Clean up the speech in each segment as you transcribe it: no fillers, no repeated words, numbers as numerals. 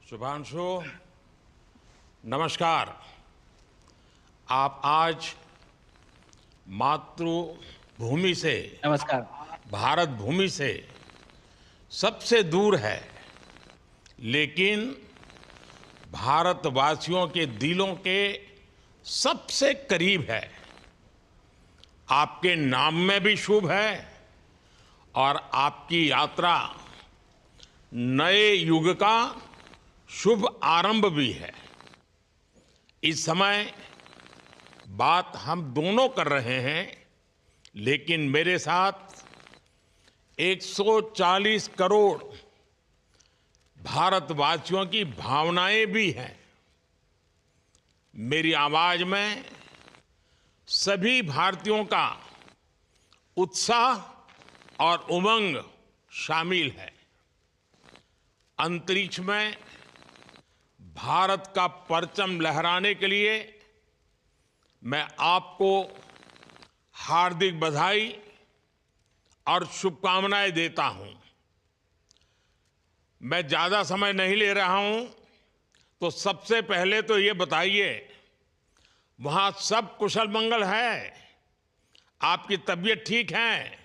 शुभांशु, नमस्कार। आप आज मातृभूमि से, नमस्कार। भारत भूमि से सबसे दूर है, लेकिन भारतवासियों के दिलों के सबसे करीब है। आपके नाम में भी शुभ है और आपकी यात्रा नए युग का शुभ आरंभ भी है। इस समय बात हम दोनों कर रहे हैं, लेकिन मेरे साथ 140 करोड़ भारतवासियों की भावनाएं भी हैं। मेरी आवाज में सभी भारतीयों का उत्साह और उमंग शामिल है। अंतरिक्ष में भारत का परचम लहराने के लिए मैं आपको हार्दिक बधाई और शुभकामनाएं देता हूं। मैं ज्यादा समय नहीं ले रहा हूं, तो सबसे पहले तो ये बताइए, वहां सब कुशल मंगल है? आपकी तबीयत ठीक है?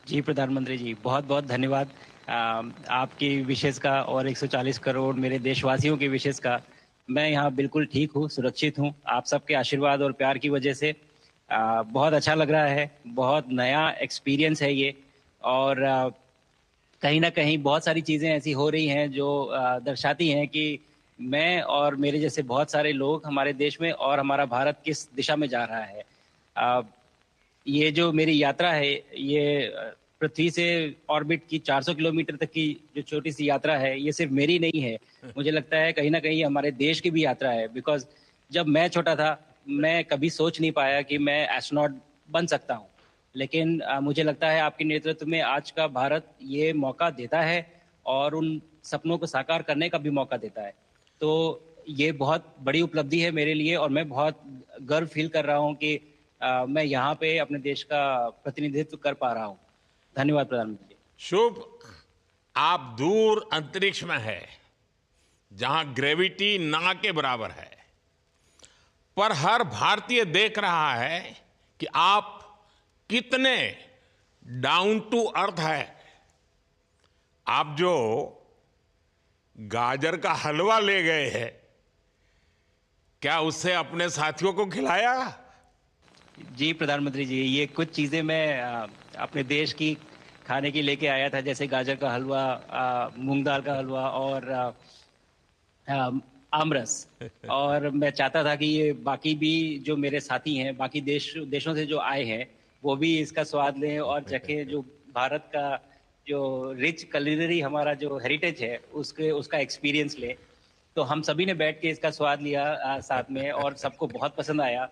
जी प्रधानमंत्री जी, बहुत बहुत धन्यवाद आपकी विशेष का और 140 करोड़ मेरे देशवासियों की विशेष का। मैं यहाँ बिल्कुल ठीक हूँ, सुरक्षित हूँ। आप सबके आशीर्वाद और प्यार की वजह से बहुत अच्छा लग रहा है। बहुत नया एक्सपीरियंस है ये। और कहीं ना कहीं बहुत सारी चीज़ें ऐसी हो रही हैं जो दर्शाती हैं कि मैं और मेरे जैसे बहुत सारे लोग हमारे देश में और हमारा भारत किस दिशा में जा रहा है। ये जो मेरी यात्रा है, ये पृथ्वी से ऑर्बिट की 400 किलोमीटर तक की जो छोटी सी यात्रा है, ये सिर्फ मेरी नहीं है। मुझे लगता है कहीं ना कहीं हमारे देश की भी यात्रा है। बिकॉज जब मैं छोटा था, मैं कभी सोच नहीं पाया कि मैं एस्ट्रोनॉट बन सकता हूँ। लेकिन मुझे लगता है आपके नेतृत्व में आज का भारत ये मौका देता है और उन सपनों को साकार करने का भी मौका देता है। तो ये बहुत बड़ी उपलब्धि है मेरे लिए और मैं बहुत गर्व फील कर रहा हूँ कि मैं यहाँ पे अपने देश का प्रतिनिधित्व कर पा रहा हूँ। धन्यवाद प्रधानमंत्री जी। शुभ। आप दूर अंतरिक्ष में है, जहां ग्रेविटी ना के बराबर है, पर हर भारतीय देख रहा है कि आप कितने डाउन टू अर्थ है। आप जो गाजर का हलवा ले गए हैं, क्या उससे अपने साथियों को खिलाया? जी प्रधानमंत्री जी, ये कुछ चीज़ें मैं अपने देश की खाने की लेके आया था, जैसे गाजर का हलवा, मूंग दाल का हलवा और आमरस। और मैं चाहता था कि ये बाकी भी जो मेरे साथी हैं, बाकी देशों से जो आए हैं, वो भी इसका स्वाद लें और चखें। जो भारत का जो रिच culinary हमारा जो हेरिटेज है, उसके उसका एक्सपीरियंस लें। तो हम सभी ने बैठ के इसका स्वाद लिया साथ में, और सबको बहुत पसंद आया।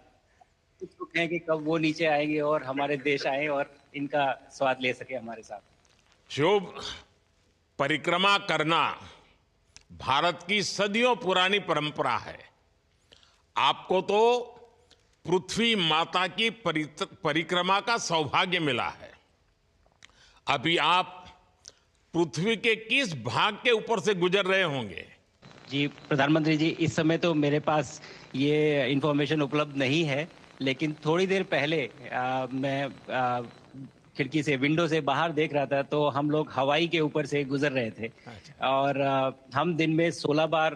उत्सुक हैं कि कब वो नीचे आएंगे और हमारे देश आए और इनका स्वाद ले सके हमारे साथ। शुभ। परिक्रमा करना भारत की सदियों पुरानी परंपरा है। आपको तो पृथ्वी माता की परिक्रमा का सौभाग्य मिला है। अभी आप पृथ्वी के किस भाग के ऊपर से गुजर रहे होंगे? जी प्रधानमंत्री जी, इस समय तो मेरे पास ये इंफॉर्मेशन उपलब्ध नहीं है, लेकिन थोड़ी देर पहले मैं खिड़की से, विंडो से बाहर देख रहा था, तो हम लोग हवाई के ऊपर से गुजर रहे थे। अच्छा। और हम दिन में 16 बार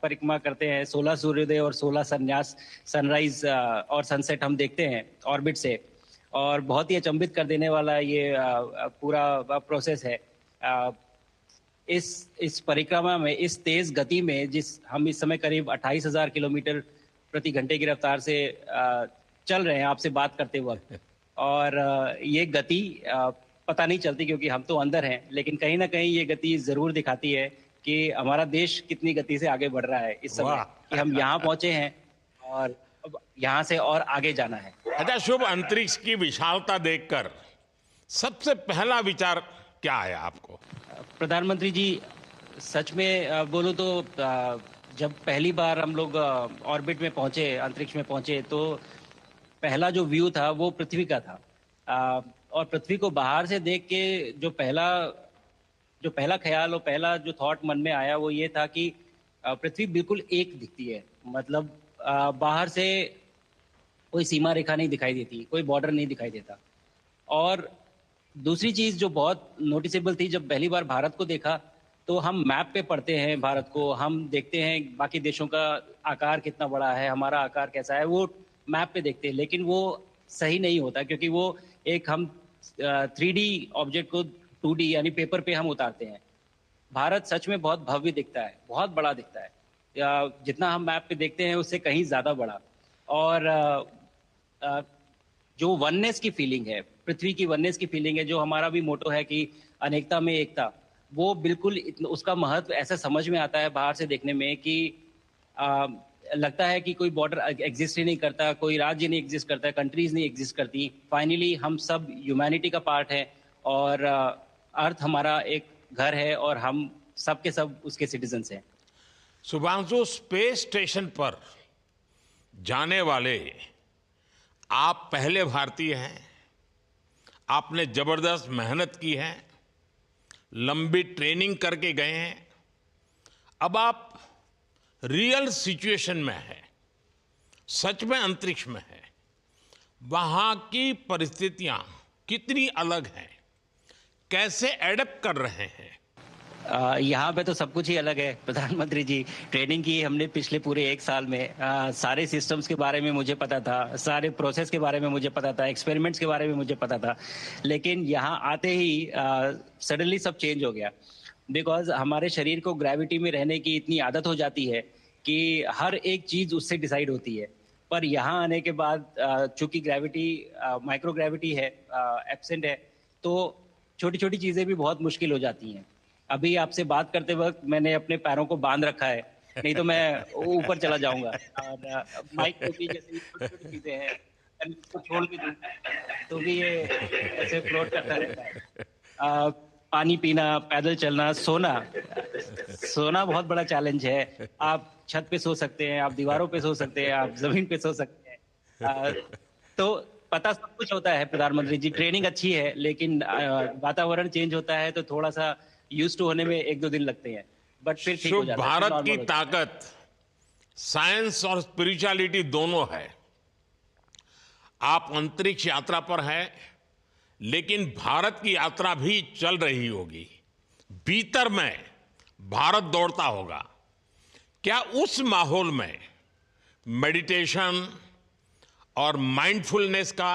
परिक्रमा करते हैं। 16 सूर्योदय और 16 संन्यास, सनराइज और सनसेट हम देखते हैं ऑर्बिट से। और बहुत ही अचंभित कर देने वाला ये पूरा प्रोसेस है। इस परिक्रमा में, इस तेज गति में, जिस हम इस समय करीब 28,000 किलोमीटर प्रति घंटे की रफ्तार से चल रहे हैं आपसे बात करते वक्त। और ये गति पता नहीं चलती क्योंकि हम तो अंदर हैं, लेकिन कहीं ना कहीं ये गति जरूर दिखाती है कि हमारा देश कितनी गति से आगे बढ़ रहा है इस समय, कि हम यहाँ वाह। पहुंचे हैं और अब यहाँ से और आगे जाना है। अच्छा शुभ, अंतरिक्ष की विशालता देखकर सबसे पहला विचार क्या आया आपको? प्रधानमंत्री जी, सच में बोलो तो जब पहली बार हम लोग ऑर्बिट में पहुंचे, अंतरिक्ष में पहुंचे, तो पहला जो व्यू था वो पृथ्वी का था। और पृथ्वी को बाहर से देख के जो पहला जो पहला ख्याल और पहला जो थॉट मन में आया वो ये था कि पृथ्वी बिल्कुल एक दिखती है। मतलब बाहर से कोई सीमा रेखा नहीं दिखाई देती, कोई बॉर्डर नहीं दिखाई देता। और दूसरी चीज जो बहुत नोटिसेबल थी, जब पहली बार भारत को देखा तो हम मैप पे पढ़ते हैं भारत को, हम देखते हैं बाकी देशों का आकार कितना बड़ा है, हमारा आकार कैसा है, वो मैप पे देखते हैं। लेकिन वो सही नहीं होता, क्योंकि वो एक हम 3D ऑब्जेक्ट को 2D यानी पेपर पे हम उतारते हैं। भारत सच में बहुत भव्य दिखता है, बहुत बड़ा दिखता है। जितना हम मैप पे देखते हैं उससे कहीं ज्यादा बड़ा। और अ, जो वननेस की फीलिंग है, पृथ्वी की वननेस की फीलिंग है, जो हमारा भी मोटो है कि अनेकता में एकता, वो बिल्कुल उसका महत्व ऐसा समझ में आता है बाहर से देखने में कि आ, लगता है कि कोई बॉर्डर एग्जिस्ट ही नहीं करता, कोई राज्य नहीं एग्जिस्ट करता, कंट्रीज नहीं एग्जिस्ट करती। फाइनली हम सब ह्यूमैनिटी का पार्ट है, और अर्थ हमारा एक घर है, और हम सब के सब उसके सिटीजन्स हैं। शुभांशु, स्पेस स्टेशन पर जाने वाले आप पहले भारतीय हैं। आपने जबरदस्त मेहनत की है, लंबी ट्रेनिंग करके गए हैं। अब आप रियल सिचुएशन में हैं, सच में अंतरिक्ष में हैं। वहां की परिस्थितियां कितनी अलग हैं, कैसे एडप्ट कर रहे हैं? यहाँ पे तो सब कुछ ही अलग है प्रधानमंत्री जी। ट्रेनिंग की हमने पिछले पूरे 1 साल में। सारे सिस्टम्स के बारे में मुझे पता था, सारे प्रोसेस के बारे में मुझे पता था, एक्सपेरिमेंट्स के बारे में मुझे पता था। लेकिन यहाँ आते ही सडनली सब चेंज हो गया। बिकॉज हमारे शरीर को ग्रेविटी में रहने की इतनी आदत हो जाती है कि हर एक चीज उससे डिसाइड होती है। पर यहाँ आने के बाद चूंकि ग्रेविटी माइक्रो ग्रेविटी है, एब्सेंट है, तो छोटी छोटी चीजें भी बहुत मुश्किल हो जाती हैं। अभी आपसे बात करते वक्त मैंने अपने पैरों को बांध रखा है, नहीं तो मैं ऊपर चला जाऊंगा। और माइक को भी जैसे छोटी छोटी चीजें हैं, अगर इसको छोड़ भी दूं तो भी ये ऐसे फ्लोट करता रहता है। पानी पीना, पैदल चलना, सोना। सोना बहुत बड़ा चैलेंज है। आप छत पे सो सकते हैं, आप दीवारों पे सो सकते हैं, आप जमीन पे सो सकते हैं। तो पता सब कुछ होता है प्रधानमंत्री जी, ट्रेनिंग अच्छी है, लेकिन वातावरण चेंज होता है तो थोड़ा सा यूज टू होने में 1-2 दिन लगते हैं, बट फिर ठीक हो शुभ, जाता है, फिर भारत की नॉर्मल हो जाता है। ताकत साइंस और स्पिरिचुअलिटी दोनों है। आप अंतरिक्ष यात्रा पर हैं, लेकिन भारत की यात्रा भी चल रही होगी। भीतर में भारत दौड़ता होगा। क्या उस माहौल में मेडिटेशन और माइंडफुलनेस का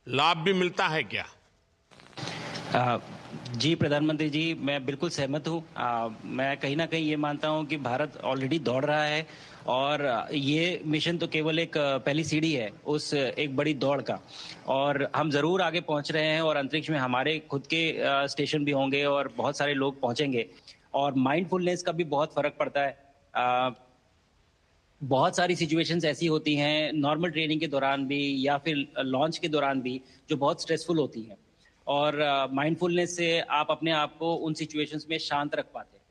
लाभ भी मिलता है क्या? अ, जी प्रधानमंत्री जी, मैं बिल्कुल सहमत हूँ। मैं कहीं ना कहीं ये मानता हूँ कि भारत ऑलरेडी दौड़ रहा है, और ये मिशन तो केवल एक पहली सीढ़ी है उस एक बड़ी दौड़ का। और हम जरूर आगे पहुंच रहे हैं, और अंतरिक्ष में हमारे खुद के स्टेशन भी होंगे और बहुत सारे लोग पहुंचेंगे। और माइंडफुलनेस का भी बहुत फर्क पड़ता है। अ, बहुत सारी सिचुएशंस ऐसी होती हैं नॉर्मल ट्रेनिंग के दौरान भी, या फिर लॉन्च के दौरान भी, जो बहुत स्ट्रेसफुल होती हैं। और माइंडफुलनेस से आप अपने आप को उन सिचुएशंस में शांत रख पाते हैं,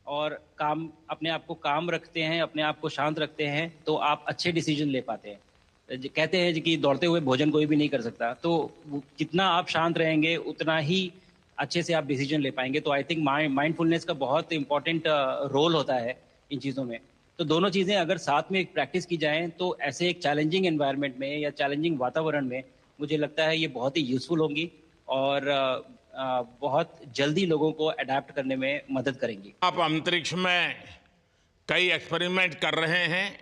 और काम अपने आप को काम रखते हैं, अपने आप को शांत रखते हैं, तो आप अच्छे डिसीजन ले पाते हैं। कहते हैं जी कि दौड़ते हुए भोजन कोई भी नहीं कर सकता, तो जितना आप शांत रहेंगे उतना ही अच्छे से आप डिसीजन ले पाएंगे। तो आई थिंक माइंडफुलनेस का बहुत इंपॉर्टेंट रोल होता है इन चीज़ों में। तो दोनों चीज़ें अगर साथ में प्रैक्टिस की जाएं तो ऐसे एक चैलेंजिंग एनवायरनमेंट में या चैलेंजिंग वातावरण में मुझे लगता है ये बहुत ही यूजफुल होंगी, और बहुत जल्दी लोगों को अडेप्ट करने में मदद करेंगी। आप अंतरिक्ष में कई एक्सपेरिमेंट कर रहे हैं।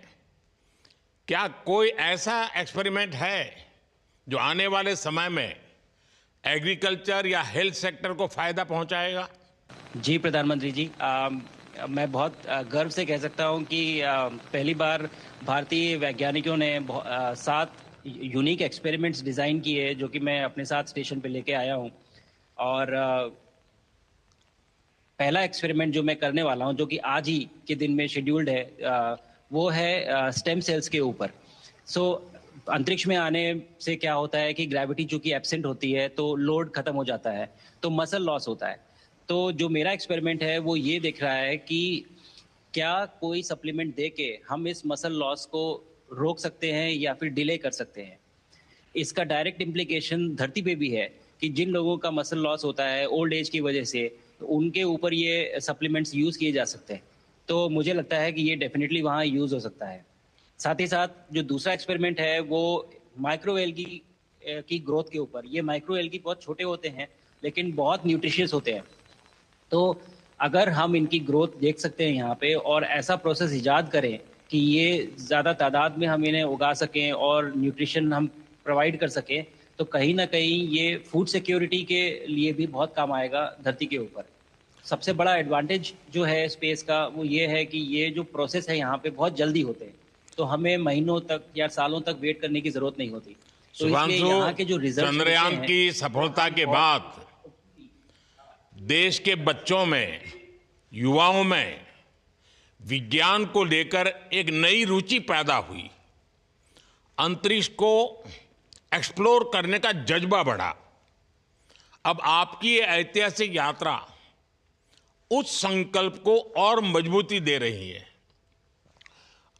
क्या कोई ऐसा एक्सपेरिमेंट है जो आने वाले समय में एग्रीकल्चर या हेल्थ सेक्टर को फायदा पहुंचाएगा? जी प्रधानमंत्री जी, मैं बहुत गर्व से कह सकता हूं कि पहली बार भारतीय वैज्ञानिकों ने 7 यूनिक एक्सपेरिमेंट्स डिज़ाइन किए, जो कि मैं अपने साथ स्टेशन पे लेके आया हूं। और पहला एक्सपेरिमेंट जो मैं करने वाला हूं, जो कि आज ही के दिन में शेड्यूल्ड है, वो है स्टेम सेल्स के ऊपर। सो अंतरिक्ष में आने से क्या होता है कि ग्रेविटी चूंकि एब्सेंट होती है तो लोड खत्म हो जाता है, तो मसल लॉस होता है। तो जो मेरा एक्सपेरिमेंट है वो ये देख रहा है कि क्या कोई सप्लीमेंट दे के हम इस मसल लॉस को रोक सकते हैं या फिर डिले कर सकते हैं। इसका डायरेक्ट इम्प्लीकेशन धरती पे भी है कि जिन लोगों का मसल लॉस होता है ओल्ड एज की वजह से, तो उनके ऊपर ये सप्लीमेंट्स यूज़ किए जा सकते हैं। तो मुझे लगता है कि ये डेफ़िनिटली वहाँ यूज़ हो सकता है। साथ ही साथ जो दूसरा एक्सपेरिमेंट है वो माइक्रो एल्गी की ग्रोथ के ऊपर। ये माइक्रो एल्गी बहुत छोटे होते हैं लेकिन बहुत न्यूट्रिशियस होते हैं। तो अगर हम इनकी ग्रोथ देख सकते हैं यहाँ पे और ऐसा प्रोसेस इजाद करें कि ये ज़्यादा तादाद में हम इन्हें उगा सकें और न्यूट्रिशन हम प्रोवाइड कर सकें, तो कहीं न कहीं ये फूड सिक्योरिटी के लिए भी बहुत काम आएगा धरती के ऊपर। सबसे बड़ा एडवांटेज जो है स्पेस का वो ये है कि ये जो प्रोसेस है यहाँ पे बहुत जल्दी होते हैं। तो हमें महीनों तक या सालों तक वेट करने की ज़रूरत नहीं होती। तो इसलिए शुभांशु, यहाँ के जो रिज़ल्ट्स मिलते चंद्रयान हैं की सफलता के बहुत बाद देश के बच्चों में, युवाओं में विज्ञान को लेकर एक नई रुचि पैदा हुई। अंतरिक्ष को एक्सप्लोर करने का जज्बा बढ़ा। अब आपकी ये ऐतिहासिक यात्रा उस संकल्प को और मजबूती दे रही है।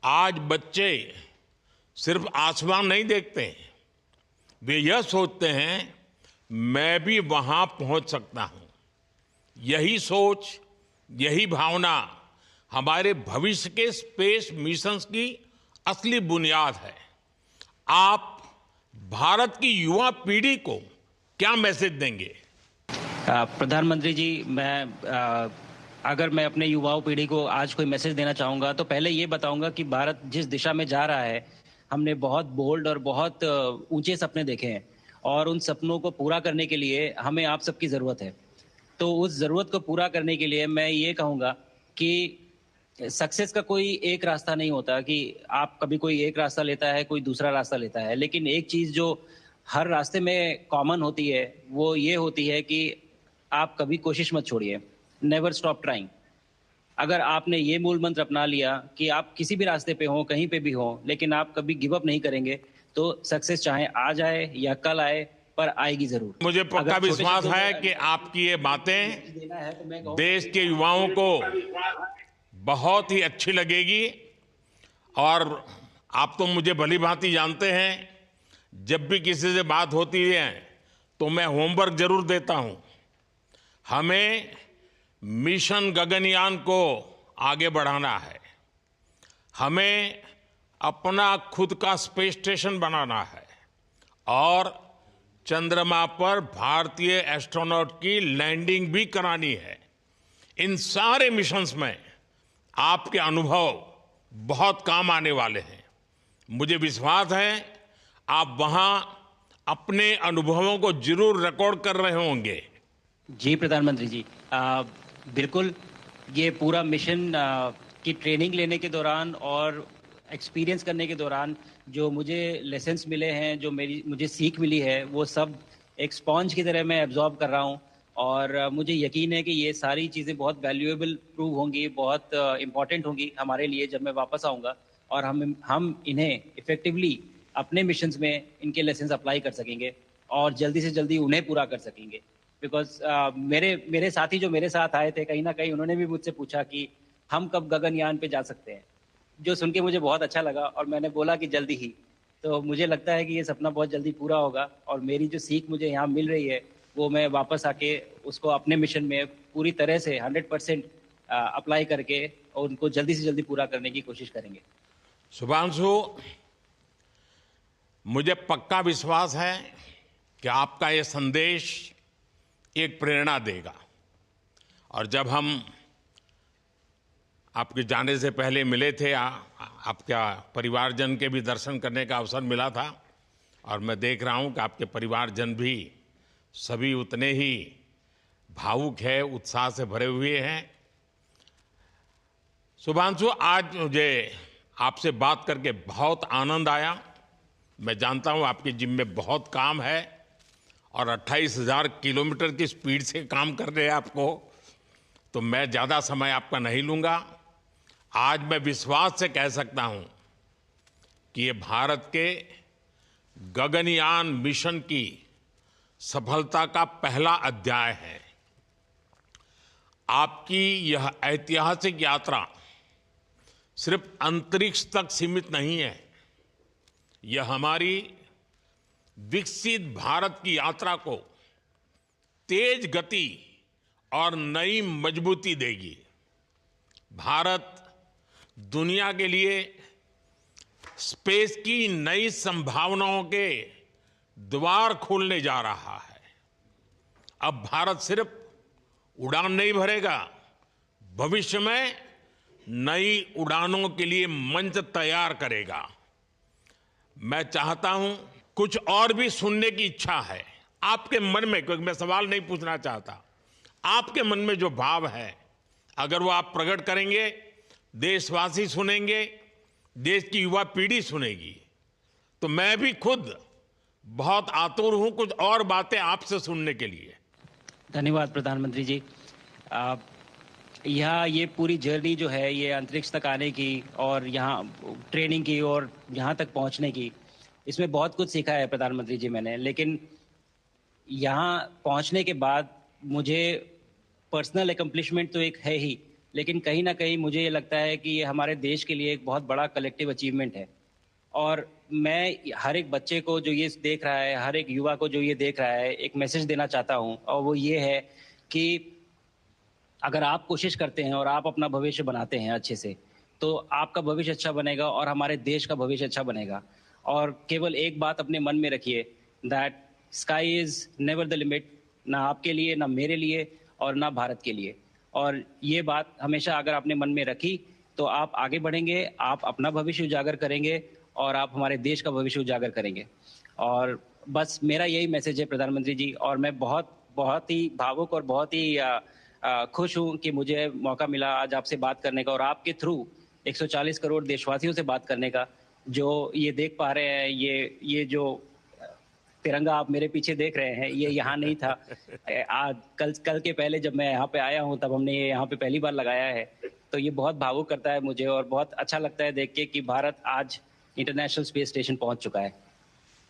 आज बच्चे सिर्फ आसमान नहीं देखते, वे यह सोचते हैं मैं भी वहां पहुंच सकता हूं। यही सोच, यही भावना हमारे भविष्य के स्पेस मिशंस की असली बुनियाद है। आप भारत की युवा पीढ़ी को क्या मैसेज देंगे? प्रधानमंत्री जी, अगर मैं अपने युवाओं पीढ़ी को आज कोई मैसेज देना चाहूँगा तो पहले ये बताऊँगा कि भारत जिस दिशा में जा रहा है, हमने बहुत बोल्ड और बहुत ऊंचे सपने देखे हैं और उन सपनों को पूरा करने के लिए हमें आप सबकी ज़रूरत है। तो उस ज़रूरत को पूरा करने के लिए मैं ये कहूँगा कि सक्सेस का कोई एक रास्ता नहीं होता कि आप कभी कोई एक रास्ता लेता है, कोई दूसरा रास्ता लेता है। लेकिन एक चीज़ जो हर रास्ते में कॉमन होती है, वो ये होती है कि आप कभी कोशिश मत छोड़िए। Never stop trying. अगर आपने ये मूल मंत्र अपना लिया कि आप किसी भी रास्ते पे हों, कहीं पे भी हों, लेकिन आप कभी गिव अप नहीं करेंगे, तो सक्सेस चाहे आज आए या कल आए, पर आएगी ज़रूर। मुझे पक्का अगर छोटे विश्वास शब्दों है में कि आपकी ये बातें देना है तो मैं कहूँगा देश के युवाओं को बहुत ही अच्छी लगेगी। और आप तो मुझे भली भांति जानते हैं, जब भी किसी से बात होती है तो मैं होमवर्क जरूर देता हूं। हमें मिशन गगनयान को आगे बढ़ाना है। हमें अपना खुद का स्पेस स्टेशन बनाना है और चंद्रमा पर भारतीय एस्ट्रोनॉट की लैंडिंग भी करानी है। इन सारे मिशंस में आपके अनुभव बहुत काम आने वाले हैं। मुझे विश्वास है आप वहां अपने अनुभवों को जरूर रिकॉर्ड कर रहे होंगे। जी प्रधानमंत्री जी, बिल्कुल। ये पूरा मिशन की ट्रेनिंग लेने के दौरान और एक्सपीरियंस करने के दौरान जो मुझे लेसन्स मिले हैं, जो मुझे सीख मिली है, वो सब एक स्पॉन्ज की तरह मैं एब्जॉर्ब कर रहा हूँ। और मुझे यकीन है कि ये सारी चीज़ें बहुत वैल्यूएबल प्रूव होंगी, बहुत इम्पॉर्टेंट होंगी हमारे लिए जब मैं वापस आऊँगा और हम इन्हें इफ़ेक्टिवली अपने मिशंस में इनके लेसन्स अप्लाई कर सकेंगे और जल्दी से जल्दी उन्हें पूरा कर सकेंगे। बिकॉज़ मेरे साथी जो मेरे साथ आए थे, कहीं न कहीं उन्होंने भी मुझसे पूछा कि हम कब गगनयान पे जा सकते हैं? जो सुन के मुझे बहुत अच्छा लगा और मैंने बोला कि जल्दी ही। तो मुझे लगता है कि ये सपना बहुत जल्दी पूरा होगा और मेरी जो सीख मुझे यहाँ मिल रही है, वो मैं वापस आके उसको अपने मिशन में पूरी तरह से 100% अप्लाई करके और उनको जल्दी से जल्दी पूरा करने की कोशिश करेंगे। शुभांशु, मुझे पक्का विश्वास है कि आपका ये संदेश एक प्रेरणा देगा। और जब हम आपके जाने से पहले मिले थे, आपका परिवारजन के भी दर्शन करने का अवसर मिला था और मैं देख रहा हूं कि आपके परिवारजन भी सभी उतने ही भावुक है, उत्साह से भरे हुए हैं। शुभांशु, आज मुझे आपसे बात करके बहुत आनंद आया। मैं जानता हूं आपके जिम में बहुत काम है और 28,000 किलोमीटर की स्पीड से काम कर रहे हैं आपको, तो मैं ज़्यादा समय आपका नहीं लूँगा। आज मैं विश्वास से कह सकता हूं कि ये भारत के गगनयान मिशन की सफलता का पहला अध्याय है। आपकी यह ऐतिहासिक यात्रा सिर्फ अंतरिक्ष तक सीमित नहीं है, यह हमारी विकसित भारत की यात्रा को तेज गति और नई मजबूती देगी। भारत दुनिया के लिए स्पेस की नई संभावनाओं के द्वार खोलने जा रहा है। अब भारत सिर्फ उड़ान नहीं भरेगा, भविष्य में नई उड़ानों के लिए मंच तैयार करेगा। मैं चाहता हूं, कुछ और भी सुनने की इच्छा है आपके मन में, क्योंकि मैं सवाल नहीं पूछना चाहता, आपके मन में जो भाव है अगर वो आप प्रकट करेंगे, देशवासी सुनेंगे, देश की युवा पीढ़ी सुनेगी, तो मैं भी खुद बहुत आतुर हूं कुछ और बातें आपसे सुनने के लिए। धन्यवाद प्रधानमंत्री जी। यहाँ ये पूरी जर्नी जो है ये अंतरिक्ष तक आने की और यहाँ ट्रेनिंग की और यहाँ तक पहुँचने की, इसमें बहुत कुछ सीखा है प्रधानमंत्री जी मैंने। लेकिन यहाँ पहुँचने के बाद मुझे पर्सनल एकम्प्लिशमेंट तो एक है ही, लेकिन कहीं ना कहीं मुझे ये लगता है कि ये हमारे देश के लिए एक बहुत बड़ा कलेक्टिव अचीवमेंट है। और मैं हर एक बच्चे को जो ये देख रहा है, हर एक युवा को जो ये देख रहा है, एक मैसेज देना चाहता हूँ, और वो ये है कि अगर आप कोशिश करते हैं और आप अपना भविष्य बनाते हैं अच्छे से, तो आपका भविष्य अच्छा बनेगा और हमारे देश का भविष्य अच्छा बनेगा। और केवल एक बात अपने मन में रखिए, that sky is never the limit, ना आपके लिए, ना मेरे लिए और ना भारत के लिए। और ये बात हमेशा अगर आपने मन में रखी तो आप आगे बढ़ेंगे, आप अपना भविष्य उजागर करेंगे और आप हमारे देश का भविष्य उजागर करेंगे। और बस मेरा यही मैसेज है प्रधानमंत्री जी। और मैं बहुत बहुत ही भावुक और बहुत ही खुश हूं कि मुझे मौका मिला आज आपसे बात करने का और आपके थ्रू 140 करोड़ देशवासियों से बात करने का। जो ये देख पा रहे हैं, ये जो तिरंगा आप मेरे पीछे देख रहे हैं, ये यहाँ नहीं था। आज कल के पहले जब मैं यहाँ पे आया हूँ तब हमने ये यहाँ पे पहली बार लगाया है। तो ये बहुत भावुक करता है मुझे और बहुत अच्छा लगता है देख के कि भारत आज इंटरनेशनल स्पेस स्टेशन पहुंच चुका है।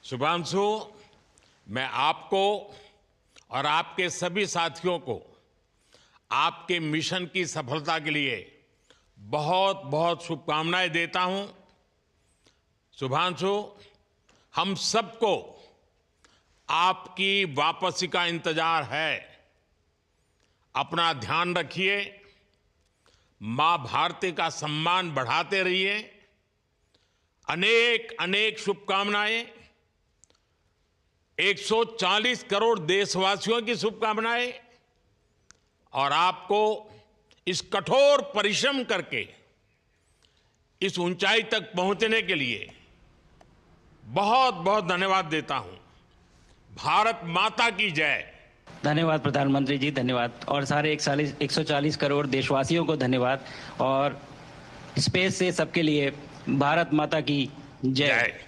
शुभांशु, मैं आपको और आपके सभी साथियों को आपके मिशन की सफलता के लिए बहुत बहुत शुभकामनाएं देता हूं। शुभांशु, हम सबको आपकी वापसी का इंतजार है। अपना ध्यान रखिए, मां भारती का सम्मान बढ़ाते रहिए। अनेक अनेक शुभकामनाएं, 140 करोड़ देशवासियों की शुभकामनाएं, और आपको इस कठोर परिश्रम करके इस ऊंचाई तक पहुंचने के लिए बहुत बहुत धन्यवाद देता हूं। भारत माता की जय। धन्यवाद प्रधानमंत्री जी, धन्यवाद। और सारे 140 करोड़ देशवासियों को धन्यवाद। और स्पेस से सबके लिए भारत माता की जय।